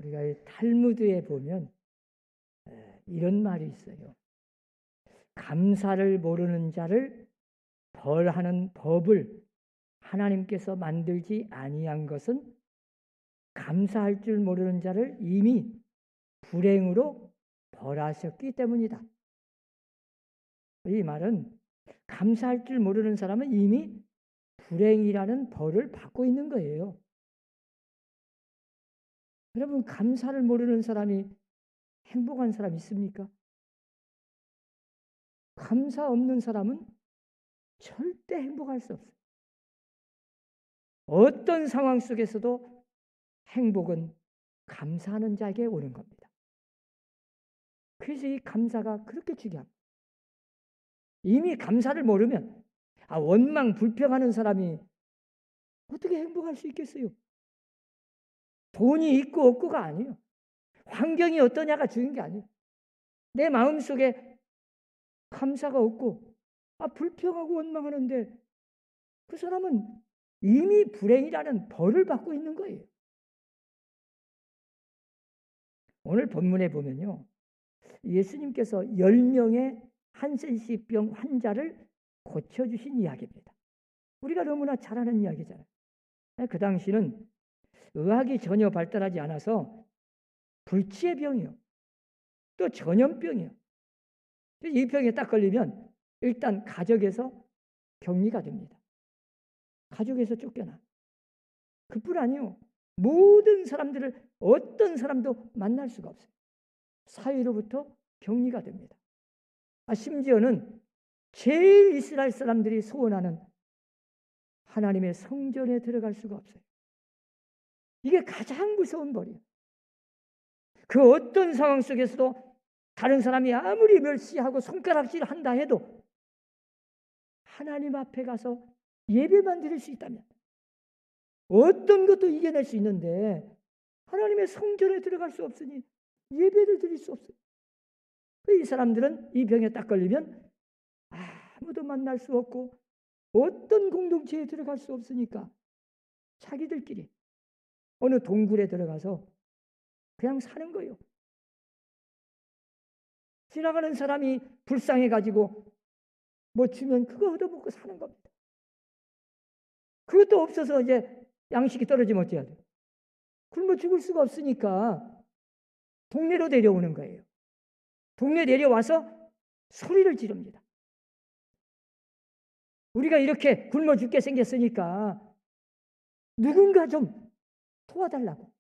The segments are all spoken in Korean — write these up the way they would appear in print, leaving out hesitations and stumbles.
우리가 이 탈무드에 보면 이런 말이 있어요. 감사를 모르는 자를 벌하는 법을 하나님께서 만들지 아니한 것은 감사할 줄 모르는 자를 이미 불행으로 벌하셨기 때문이다. 이 말은 감사할 줄 모르는 사람은 이미 불행이라는 벌을 받고 있는 거예요. 여러분, 감사를 모르는 사람이 행복한 사람 있습니까? 감사 없는 사람은 절대 행복할 수 없어요. 어떤 상황 속에서도 행복은 감사하는 자에게 오는 겁니다. 그래서 이 감사가 그렇게 중요합니다. 이미 감사를 모르면 원망, 불평하는 사람이 어떻게 행복할 수 있겠어요? 돈이 있고 없고가 아니에요. 환경이 어떠냐가 중요한 게 아니에요. 내 마음속에 감사가 없고 불평하고 원망하는데 그 사람은 이미 불행이라는 벌을 받고 있는 거예요. 오늘 본문에 보면요, 예수님께서 10명의 한센시병 환자를 고쳐주신 이야기입니다. 우리가 너무나 잘 아는 이야기잖아요. 그 당시는 의학이 전혀 발달하지 않아서 불치의 병이요, 또 전염병이요. 이 병에 딱 걸리면 일단 가족에서 격리가 됩니다. 가족에서 쫓겨나. 그뿐 아니요, 모든 사람들을 어떤 사람도 만날 수가 없어요. 사회로부터 격리가 됩니다. 심지어는 제일 이스라엘 사람들이 소원하는 하나님의 성전에 들어갈 수가 없어요. 이게 가장 무서운 벌이에요. 그 어떤 상황 속에서도 다른 사람이 아무리 멸시하고 손가락질 한다 해도 하나님 앞에 가서 예배만 드릴 수 있다면 어떤 것도 이겨낼 수 있는데 하나님의 성전에 들어갈 수 없으니 예배를 드릴 수 없어요. 이 사람들은 이 병에 딱 걸리면 아무도 만날 수 없고 어떤 공동체에 들어갈 수 없으니까 자기들끼리 어느 동굴에 들어가서 그냥 사는 거예요. 지나가는 사람이 불쌍해가지고 뭐 주면 그거 얻어먹고 사는 겁니다. 그것도 없어서 이제 양식이 떨어지면 어찌해야 돼요? 굶어 죽을 수가 없으니까 동네로 내려오는 거예요. 동네 내려와서 소리를 지릅니다. 우리가 이렇게 굶어 죽게 생겼으니까 누군가 좀 도와달라고.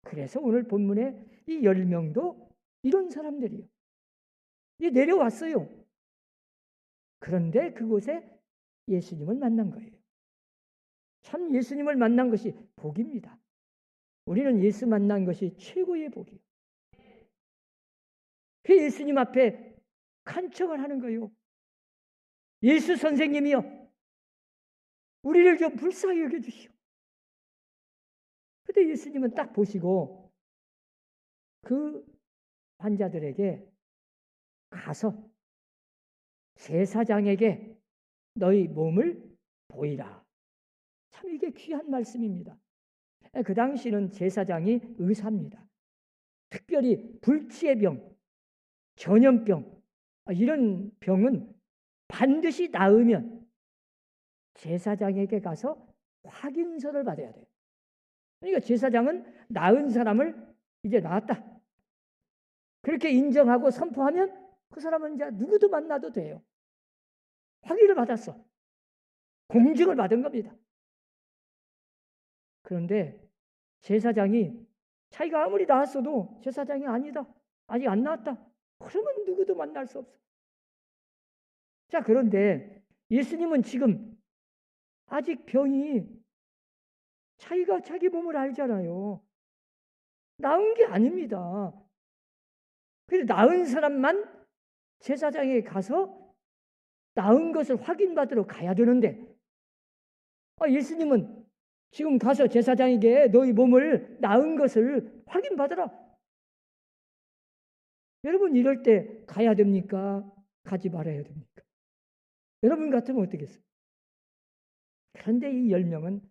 그래서 오늘 본문에 이 10명도 이런 사람들이요. 내려왔어요. 그런데 그곳에 예수님을 만난 거예요. 참 예수님을 만난 것이 복입니다. 우리는 예수 만난 것이 최고의 복이에요. 그 예수님 앞에 간청을 하는 거예요. 예수 선생님이요, 우리를 좀 불쌍히 여겨주시오. 그런데 예수님은 딱 보시고 그 환자들에게 가서 제사장에게 너희 몸을 보이라. 참 이게 귀한 말씀입니다. 그 당시는 제사장이 의사입니다. 특별히 불치의 병, 전염병, 이런 병은 반드시 나으면 제사장에게 가서 확인서를 받아야 돼요. 그러니까 제사장은 나은 사람을 이제 나았다 그렇게 인정하고 선포하면 그 사람은 이제 누구도 만나도 돼요. 확인을 받았어. 공증을 받은 겁니다. 그런데 제사장이 자기가 아무리 나았어도 제사장이 아니다, 아직 안 나았다, 그러면 누구도 만날 수 없어. 자, 그런데 예수님은 지금 아직 병이 자기가 자기 몸을 알잖아요. 나은 게 아닙니다. 그래서 나은 사람만 제사장에 가서 나은 것을 확인받으러 가야 되는데 예수님은 지금 가서 제사장에게 너희 몸을 나은 것을 확인받으라. 여러분, 이럴 때 가야 됩니까? 가지 말아야 됩니까? 여러분 같으면 어떻겠어요? 그런데 이 10명은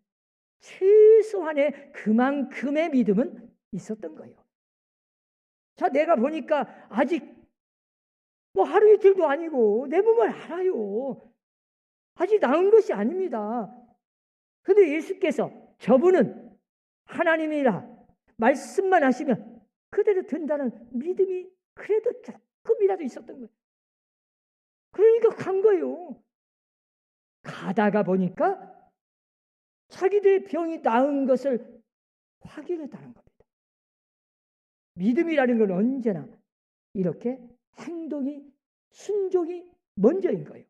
최소한의 그만큼의 믿음은 있었던 거예요. 자, 내가 보니까 아직 뭐 하루 이틀도 아니고 내 몸을 알아요. 아직 나은 것이 아닙니다. 그런데 예수께서 저분은 하나님이라 말씀만 하시면 그대로 된다는 믿음이 그래도 조금이라도 있었던 거예요. 그러니까 간 거예요. 가다가 보니까 자기들의 병이 나은 것을 확인했다는 겁니다. 믿음이라는 건 언제나 이렇게 행동이, 순종이 먼저인 거예요.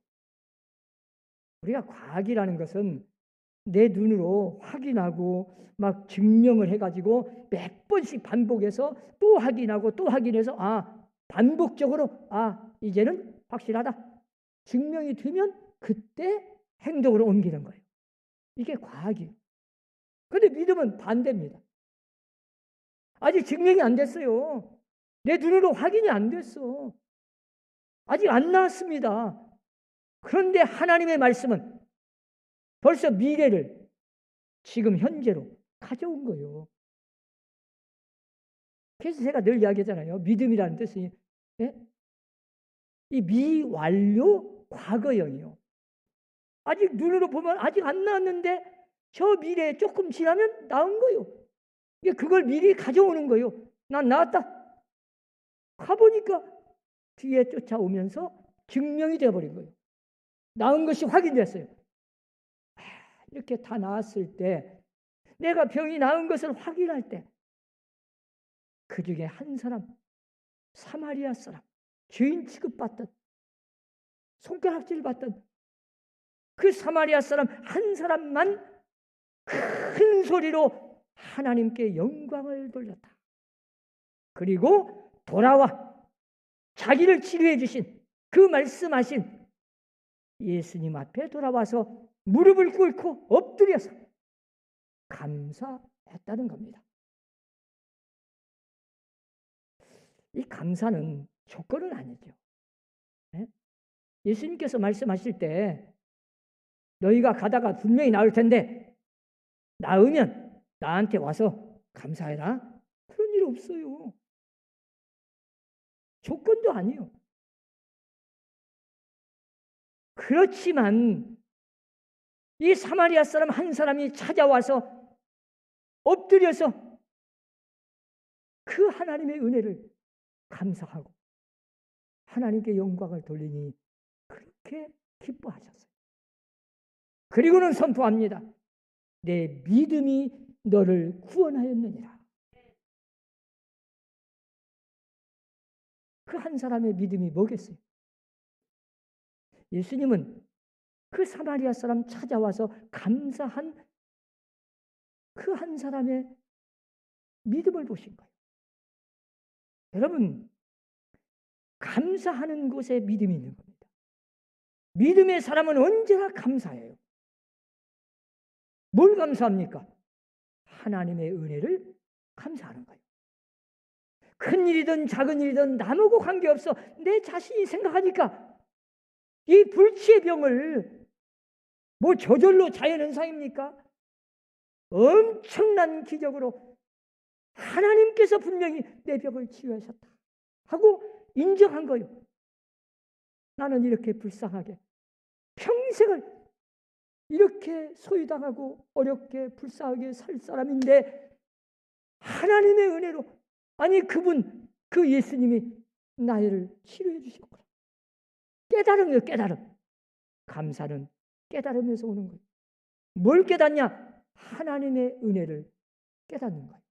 우리가 과학이라는 것은 내 눈으로 확인하고 막 증명을 해가지고 몇 번씩 반복해서 또 확인하고 또 확인해서 반복적으로 이제는 확실하다. 증명이 되면 그때 행동으로 옮기는 거예요. 이게 과학이에요. 그런데 믿음은 반대입니다. 아직 증명이 안 됐어요. 내 눈으로 확인이 안 됐어. 아직 안 나왔습니다. 그런데 하나님의 말씀은 벌써 미래를 지금 현재로 가져온 거예요. 그래서 제가 늘 이야기하잖아요. 믿음이라는 뜻이 이 미완료 과거형이요. 아직 눈으로 보면 아직 안 나왔는데 저 미래에 조금 지나면 나온 거예요. 그걸 미리 가져오는 거예요. 난 나왔다. 가보니까 뒤에 쫓아오면서 증명이 되어버린 거예요. 나은 것이 확인됐어요. 이렇게 다 나았을 때 내가 병이 나은 것을 확인할 때 그 중에 한 사람, 사마리아 사람, 죄인 취급받던, 손가락질 받던 그 사마리아 사람 한 사람만 큰 소리로 하나님께 영광을 돌렸다. 그리고 돌아와 자기를 치료해 주신 그 말씀하신 예수님 앞에 돌아와서 무릎을 꿇고 엎드려서 감사했다는 겁니다. 이 감사는 조건은 아니죠. 예수님께서 말씀하실 때 너희가 가다가 분명히 나을 텐데 나으면 나한테 와서 감사해라. 그런 일 없어요. 조건도 아니에요. 그렇지만 이 사마리아 사람 한 사람이 찾아와서 엎드려서 그 하나님의 은혜를 감사하고 하나님께 영광을 돌리니 그렇게 기뻐하셨어요. 그리고는 선포합니다. 내 믿음이 너를 구원하였느니라. 그 한 사람의 믿음이 뭐겠어요? 예수님은 그 사마리아 사람 찾아와서 감사한 그 한 사람의 믿음을 보신 거예요. 여러분, 감사하는 곳에 믿음이 있는 겁니다. 믿음의 사람은 언제나 감사해요. 뭘 감사합니까? 하나님의 은혜를 감사하는 거예요. 큰 일이든 작은 일이든 남하고 관계없어 내 자신이 생각하니까 이 불치의 병을 뭐 저절로 자연현상입니까? 엄청난 기적으로 하나님께서 분명히 내 병을 치유하셨다 하고 인정한 거예요. 나는 이렇게 불쌍하게 평생을 이렇게 소유당하고 어렵게 불쌍하게 살 사람인데 하나님의 은혜로 그분 그 예수님이 나를 치료해 주셨구나. 깨달음이요, 깨달음. 감사는 깨달음에서 오는 거예요. 뭘 깨닫냐? 하나님의 은혜를 깨닫는 거예요.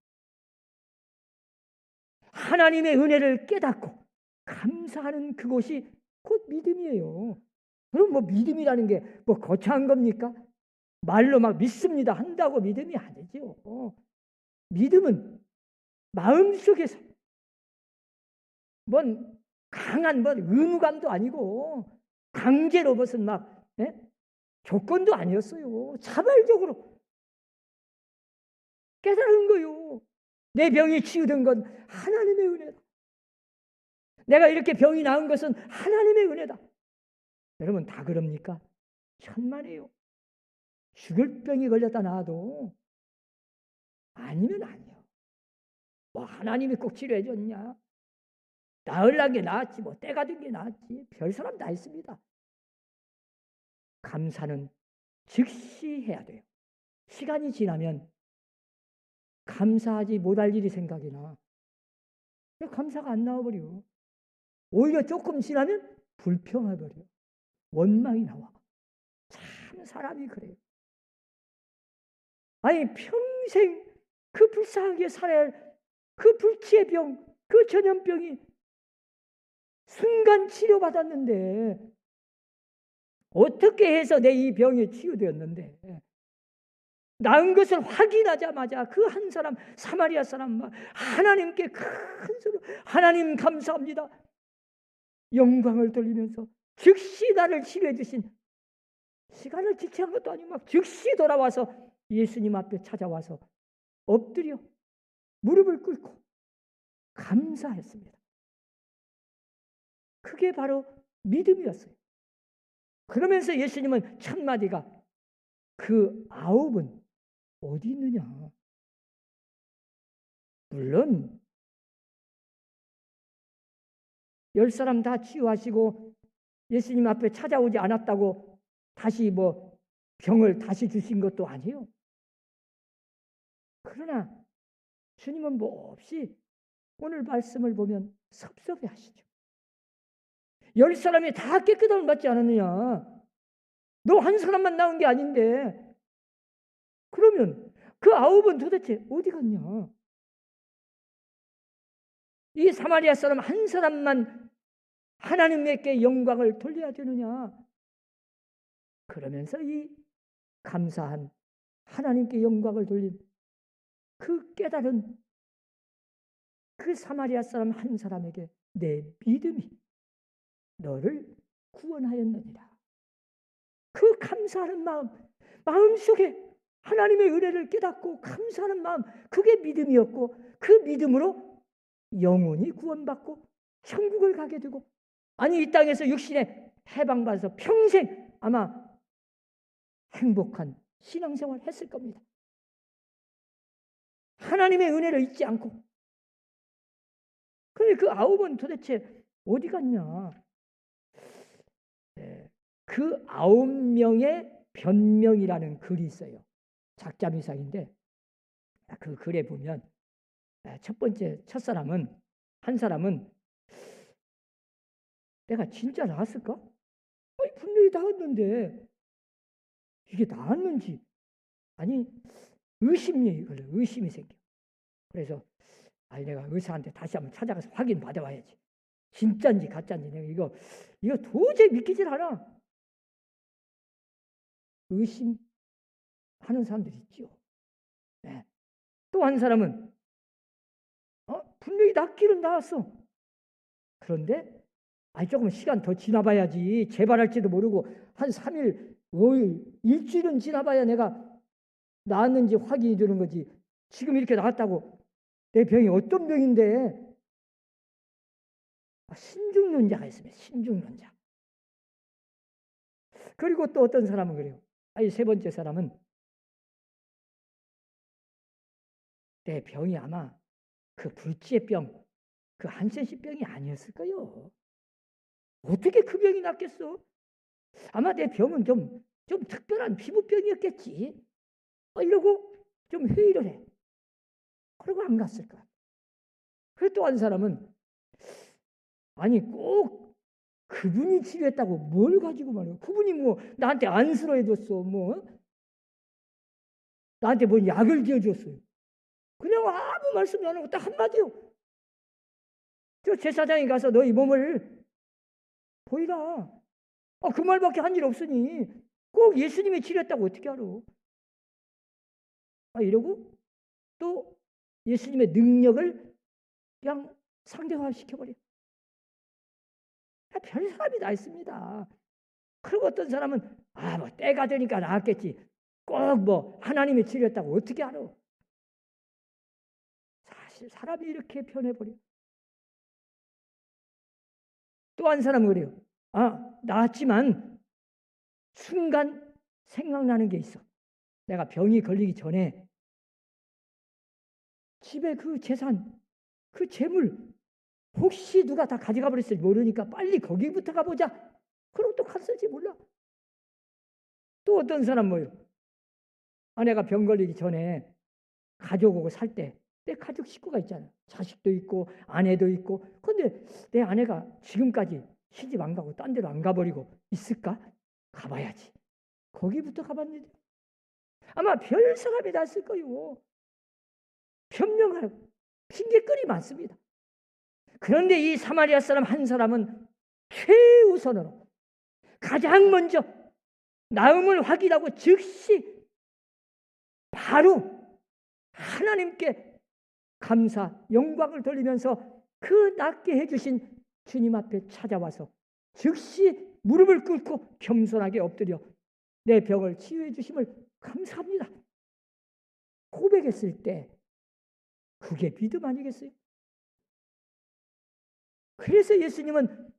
하나님의 은혜를 깨닫고 감사하는 그곳이 곧 믿음이에요. 그럼 뭐 믿음이라는 게 뭐 거창한 겁니까? 말로 막 믿습니다 한다고 믿음이 아니죠. 믿음은 마음속에서 뭔 강한 의무감도 아니고 강제로 무슨 조건도 아니었어요. 자발적으로 깨달은 거요. 내 병이 치유된 건 하나님의 은혜다. 내가 이렇게 병이 나은 것은 하나님의 은혜다. 여러분 다 그럽니까? 천만에요. 죽을 병이 걸렸다 나와도 아니면 아니요. 뭐 하나님이 꼭 치료해 줬냐? 나으려는 게 나았지, 뭐 때가 된 게 나았지. 별 사람 다 있습니다. 감사는 즉시 해야 돼요. 시간이 지나면 감사하지 못할 일이 생각이 나. 감사가 안 나와버려. 오히려 조금 지나면 불평해버려. 원망이 나와. 참 사람이 그래요. 아니 평생 그 불쌍하게 살아야 할 그 불치의 병, 그 전염병이 순간 치료받았는데 어떻게 해서 내 이 병이 치유되었는데 나은 것을 확인하자마자 그 한 사람 사마리아 사람 하나님께 큰 소리로 하나님 감사합니다. 영광을 돌리면서 즉시 나를 치료해 주신 시간을 지체한 것도 아니고 막 즉시 돌아와서 예수님 앞에 찾아와서 엎드려 무릎을 꿇고 감사했습니다. 그게 바로 믿음이었어요. 그러면서 예수님은 첫 마디가 그 9은 어디 있느냐? 물론 10사람 다 치유하시고 예수님 앞에 찾아오지 않았다고 다시 뭐 병을 다시 주신 것도 아니에요. 그러나 주님은 몹시 오늘 말씀을 보면 섭섭해 하시죠. 10사람이 다 깨끗함을 받지 않았느냐? 너 한 사람만 나온 게 아닌데 그러면 그 9은 도대체 어디 갔냐? 이 사마리아 사람 한 사람만 하나님께 영광을 돌려야 되느냐? 그러면서 이 감사한 하나님께 영광을 돌린 그 깨달은 그 사마리아 사람 한 사람에게 내 믿음이 너를 구원하였느니라. 그 감사하는 마음속에 하나님의 은혜를 깨닫고 감사하는 마음, 그게 믿음이었고 그 믿음으로 영혼이 구원받고 천국을 가게 되고 아니 이 땅에서 육신에 해방받아서 평생 아마 행복한 신앙생활을 했을 겁니다. 하나님의 은혜를 잊지 않고. 그런데 그 9은 도대체 어디 갔냐? 그 9명의 변명이라는 글이 있어요. 작자미상인데 그 글에 보면 첫 번째 첫사람은 한 사람은 내가 진짜 나았을까? 아니, 분명히 나았는데 이게 나았는지 아니 의심이 생겨. 그래서 아니 내가 의사한테 다시 한번 찾아가서 확인 받아와야지. 진짜인지 가짜인지 내가 이거 도저히 믿기질 않아. 의심하는 사람들이 있죠. 네. 또 한 사람은 분명히 낫기는 나았어. 그런데 조금 시간 더 지나봐야지. 재발할지도 모르고 한 3일, 5일, 일주일은 지나봐야 내가 나았는지 확인이 되는 거지. 지금 이렇게 나았다고 내 병이 어떤 병인데. 신중론자가 있습니다. 신중론자. 그리고 또 어떤 사람은 그래요. 세 번째 사람은 내 병이 아마 그 불치의 병, 그 한센시 병이 아니었을 거요. 어떻게 그 병이 낫겠어? 아마 내 병은 좀 특별한 피부병이었겠지. 이러고 좀 회의를 해. 그러고 안 갔을 거야. 그리고 또 한 사람은 아니 꼭 그분이 치료했다고 뭘 가지고 말이야. 그분이 뭐 나한테 안쓰러워해줬어. 뭐 나한테 뭐 약을 지어줬어요. 그냥 아무 말씀도 안 하고 딱 한마디요. 저 제사장이 가서 너희 몸을 보이라. 그 말밖에 한 일 없으니 꼭 예수님이 치료했다고 어떻게 알아? 이러고 또 예수님의 능력을 그냥 상대화시켜버려. 별 사람이 다 있습니다. 그리고 어떤 사람은 뭐 때가 되니까 나았겠지. 꼭 뭐 하나님이 치료했다고 어떻게 알아? 사실 사람이 이렇게 변해버려. 또 한 사람은 그래요. 나았지만 순간 생각나는 게 있어. 내가 병이 걸리기 전에 집에 그 재산, 그 재물 혹시 누가 다 가져가 버렸을지 모르니까 빨리 거기부터 가보자. 그럼 또 갔을지 몰라. 또 어떤 사람 뭐요? 아내가 병 걸리기 전에 가족 오고 살 때 내 가족 식구가 있잖아. 자식도 있고 아내도 있고. 근데 내 아내가 지금까지 시집 안 가고 딴 데로 안 가버리고 있을까? 가봐야지. 거기부터 가봤는데 아마 별 사람이 났을 거요. 변명하고 핑계거리 많습니다. 그런데 이 사마리아 사람 한 사람은 최우선으로 가장 먼저 나음을 확인하고 즉시 바로 하나님께 감사, 영광을 돌리면서 그 낫게 해주신 주님 앞에 찾아와서 즉시 무릎을 꿇고 겸손하게 엎드려 내 병을 치유해 주심을 감사합니다. 고백했을 때 그게 믿음 아니겠어요? 그래서 예수님은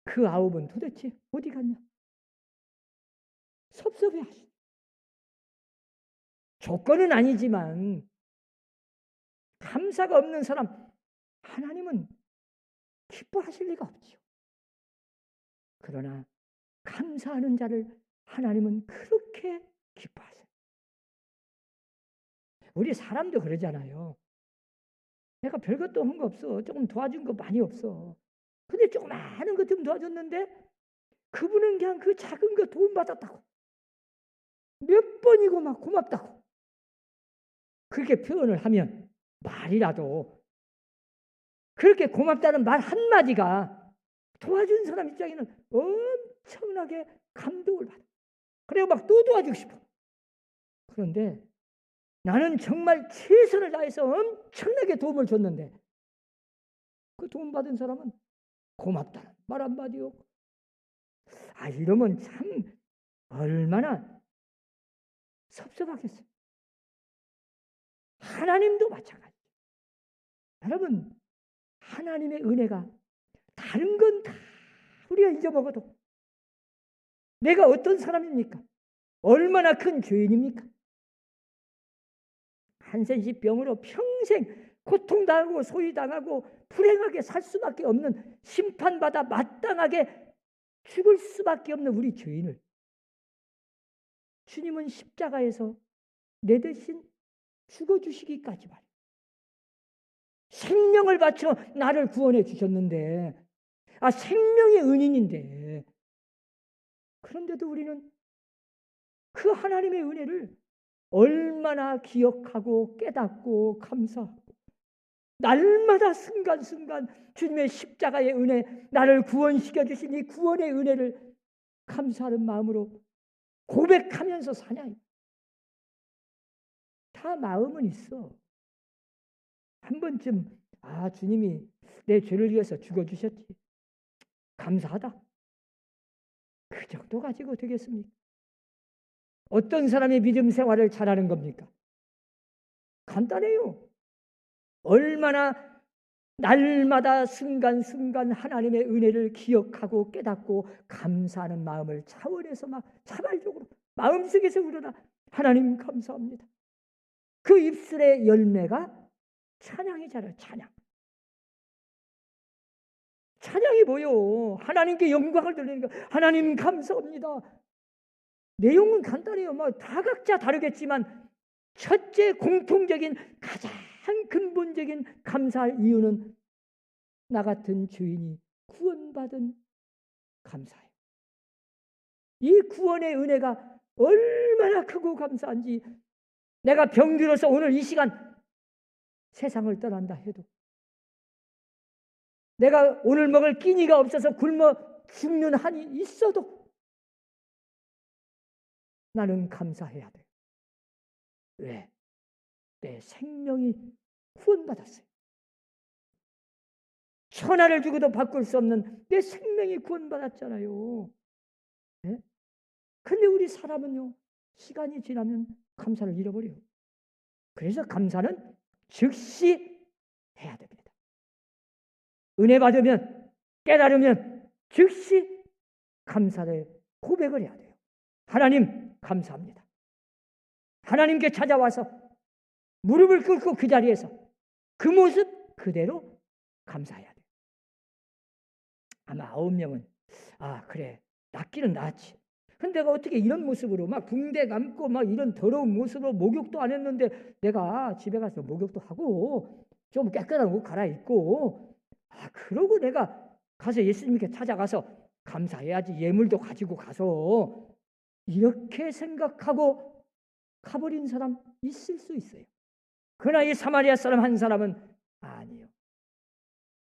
그 아홉은 도대체 어디 갔냐? 섭섭해하시죠. 조건은 아니지만 감사가 없는 사람 하나님은 기뻐하실 리가 없죠. 그러나 감사하는 자를 하나님은 그렇게 기뻐하세요. 우리 사람도 그러잖아요. 내가 별것도 한 거 없어. 조금 도와준 거 많이 없어. 근데 조그마한 것 좀 도와줬는데 그분은 그냥 그 작은 거 도움받았다고. 몇 번이고 막 고맙다고. 그렇게 표현을 하면 말이라도 그렇게 고맙다는 말 한마디가 도와준 사람 입장에는 엄청나게 감동을 받아. 그래서 막 또 도와주고 싶어. 그런데 나는 정말 최선을 다해서 엄청나게 도움을 줬는데 그 도움 받은 사람은 고맙다는 말 한마디 없고 이러면 참 얼마나 섭섭하겠어요. 하나님도 마찬가지. 여러분 하나님의 은혜가 다른 건 다 우리가 잊어먹어도 내가 어떤 사람입니까? 얼마나 큰 죄인입니까? 한센시 병으로 평생 고통당하고 소위당하고 불행하게 살 수밖에 없는 심판받아 마땅하게 죽을 수밖에 없는 우리 죄인을 주님은 십자가에서 내 대신 죽어주시기까지 말이에요. 생명을 바쳐 나를 구원해 주셨는데 생명의 은인인데 그런데도 우리는 그 하나님의 은혜를 얼마나 기억하고 깨닫고 감사하고 날마다 순간순간 주님의 십자가의 은혜 나를 구원시켜 주신 이 구원의 은혜를 감사하는 마음으로 고백하면서 사냐. 다 마음은 있어. 한 번쯤 주님이 내 죄를 위해서 죽어주셨지. 감사하다. 그 정도 가지고 되겠습니까? 어떤 사람이 믿음 생활을 잘하는 겁니까? 간단해요. 얼마나 날마다 순간순간 하나님의 은혜를 기억하고 깨닫고 감사하는 마음을 차원에서 막 자발적으로 마음속에서 우러나 하나님 감사합니다. 그 입술의 열매가 찬양이잖아요. 찬양이 뭐요? 하나님께 영광을 돌리는 거. 하나님 감사합니다. 내용은 간단해요. 다 각자 다르겠지만 첫째 공통적인 가장 근본적인 감사할 이유는 나 같은 죄인이 구원받은 감사예요. 이 구원의 은혜가 얼마나 크고 감사한지 내가 병들어서 오늘 이 시간 세상을 떠난다 해도 내가 오늘 먹을 끼니가 없어서 굶어 죽는 한이 있어도 나는 감사해야 돼요. 왜? 내 생명이 구원받았어요. 천하를 주고도 바꿀 수 없는 내 생명이 구원받았잖아요. 네? 근데 우리 사람은요, 시간이 지나면 감사를 잃어버려요. 그래서 감사는 즉시 해야 됩니다. 은혜 받으면, 깨달으면 즉시 감사를 고백을 해야 돼요. 하나님 감사합니다. 하나님께 찾아와서 무릎을 꿇고 그 자리에서 그 모습 그대로 감사해야 돼요. 아마 9명은 그래, 낫기는 낫지. 근데 내가 어떻게 이런 모습으로 막 붕대 감고 막 이런 더러운 모습으로 목욕도 안 했는데 내가 집에 가서 목욕도 하고 좀 깨끗한 옷 갈아입고 그러고 내가 가서 예수님께 찾아가서 감사해야지, 예물도 가지고 가서, 이렇게 생각하고 가버린 사람 있을 수 있어요. 그러나 이 사마리아 사람 한 사람은 아니요.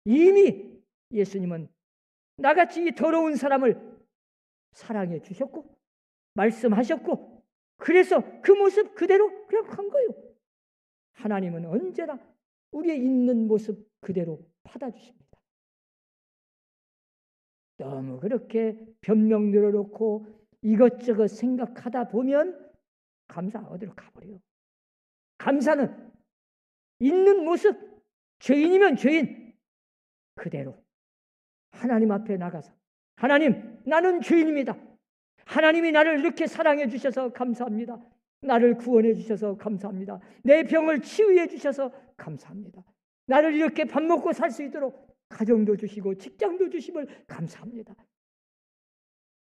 이미 예수님은 나같이 이 더러운 사람을 사랑해 주셨고 말씀하셨고, 그래서 그 모습 그대로 그냥 간 거예요. 하나님은 언제나 우리의 있는 모습 그대로 받아주십니다. 너무 그렇게 변명 늘어놓고 이것저것 생각하다 보면 감사 어디로 가버려요. 감사는 있는 모습, 죄인이면 죄인 그대로 하나님 앞에 나가서, 하나님, 나는 죄인입니다. 하나님이 나를 이렇게 사랑해 주셔서 감사합니다. 나를 구원해 주셔서 감사합니다. 내 병을 치유해 주셔서 감사합니다. 나를 이렇게 밥 먹고 살 수 있도록 가정도 주시고 직장도 주심을 감사합니다.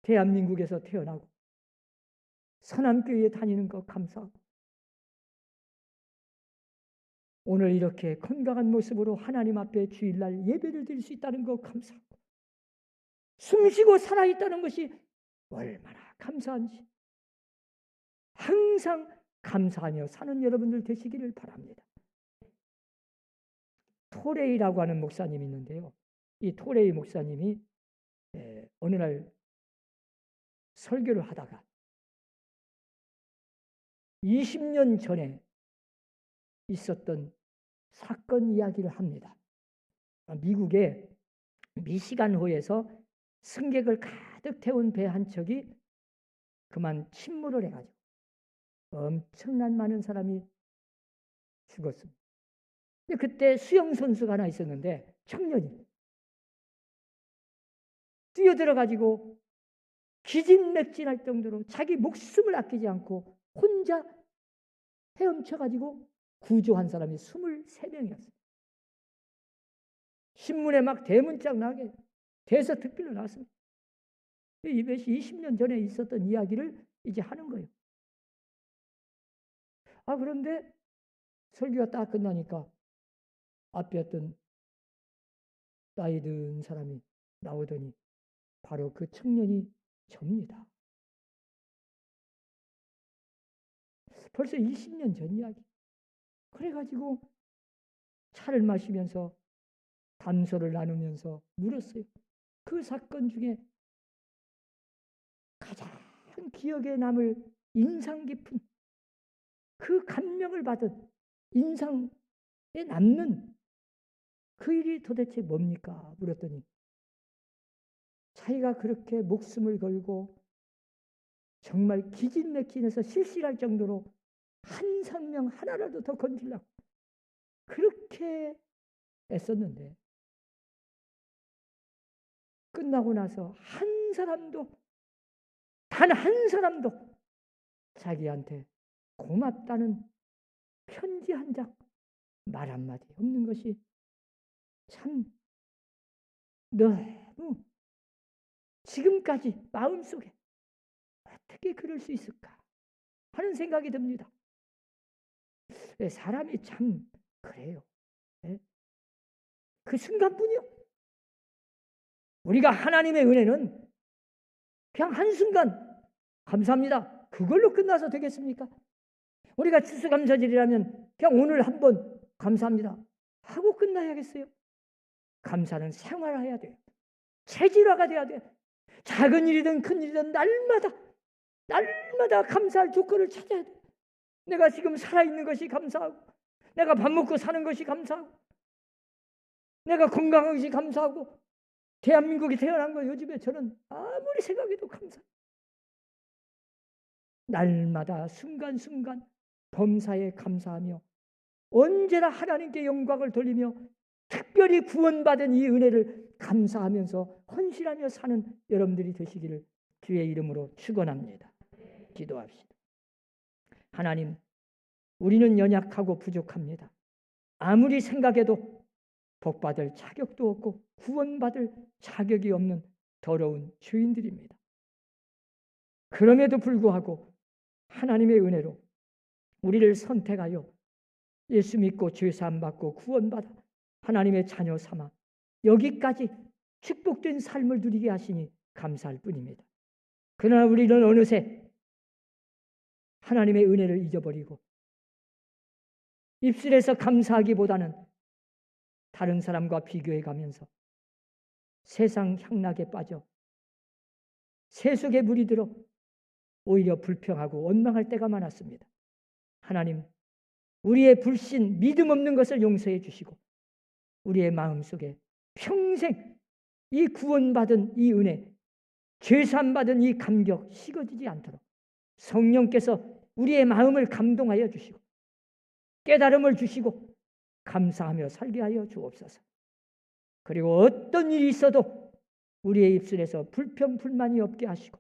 대한민국에서 태어나고 선함교회에 다니는 거 감사하고, 오늘 이렇게 건강한 모습으로 하나님 앞에 주일날 예배를 드릴 수 있다는 거 감사하고, 숨쉬고 살아있다는 것이 얼마나 감사한지 항상 감사하며 사는 여러분들 되시기를 바랍니다. 토레이라고 하는 목사님이 있는데요. 이 토레이 목사님이 어느 날 설교를 하다가 20년 전에 있었던 사건 이야기를 합니다. 미국의 미시간호에서 승객을 가득 태운 배 한 척이 그만 침몰을 해가지고 엄청난 많은 사람이 죽었습니다. 근데 그때 수영 선수가 하나 있었는데 청년이 뛰어들어가지고 기진맥진할 정도로 자기 목숨을 아끼지 않고 혼자 헤엄쳐가지고 구조한 사람이 23명이었어요. 신문에 막 대문짝 나게 대서특필로 나왔습니다. 이것이 20년 전에 있었던 이야기를 이제 하는 거예요. 그런데 설교가 딱 끝나니까 앞에 어떤 나이 든 사람이 나오더니 바로 그 청년이 접니다. 벌써 20년 전 이야기. 그래가지고 차를 마시면서 담소를 나누면서 물었어요. 그 사건 중에 가장 기억에 남을 인상 깊은, 그 감명을 받은, 인상에 남는 그 일이 도대체 뭡니까? 물었더니 자기가 그렇게 목숨을 걸고 정말 기진맥진해서 실실할 정도로 한 생명 하나라도 더 건지려고 그렇게 애썼는데 끝나고 나서 한 사람도, 단 한 사람도 자기한테 고맙다는 편지 한 장, 말 한마디 없는 것이 참 너무 지금까지 마음속에 어떻게 그럴 수 있을까 하는 생각이 듭니다. 사람이 참 그래요. 그 순간뿐이요. 우리가 하나님의 은혜는 그냥 한순간 감사합니다, 그걸로 끝나서 되겠습니까? 우리가 추수감사절이라면 그냥 오늘 한번 감사합니다 하고 끝나야겠어요? 감사는 생활화해야 돼요. 체질화가 돼야 돼요. 작은 일이든 큰 일이든 날마다 감사할 조건을 찾아야 돼요. 내가 지금 살아있는 것이 감사하고, 내가 밥 먹고 사는 것이 감사하고, 내가 건강한 것이 감사하고, 대한민국에 태어난 거 요즘에 저는 아무리 생각해도 감사해요. 날마다 순간순간 범사에 감사하며 언제나 하나님께 영광을 돌리며 특별히 구원받은 이 은혜를 감사하면서 헌신하며 사는 여러분들이 되시기를 주의 이름으로 축원합니다. 기도합시다. 하나님, 우리는 연약하고 부족합니다. 아무리 생각해도 복받을 자격도 없고 구원받을 자격이 없는 더러운 죄인들입니다. 그럼에도 불구하고 하나님의 은혜로 우리를 선택하여 예수 믿고 죄 사함 받고 구원받아 하나님의 자녀 삼아 여기까지 축복된 삶을 누리게 하시니 감사할 뿐입니다. 그러나 우리는 어느새 하나님의 은혜를 잊어버리고 입술에서 감사하기보다는 다른 사람과 비교해 가면서 세상 향락에 빠져 세속에 물이 들어 오히려 불평하고 원망할 때가 많았습니다. 하나님, 우리의 불신, 믿음 없는 것을 용서해 주시고 우리의 마음속에 평생 이 구원받은 이 은혜, 죄사함 받은 이 감격 식어지지 않도록 성령께서 우리의 마음을 감동하여 주시고 깨달음을 주시고 감사하며 살게 하여 주옵소서. 그리고 어떤 일이 있어도 우리의 입술에서 불평 불만이 없게 하시고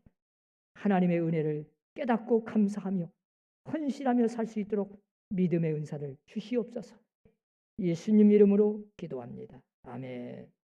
하나님의 은혜를 깨닫고 감사하며 헌신하며 살 수 있도록 믿음의 은사를 주시옵소서. 예수님 이름으로 기도합니다. 아멘.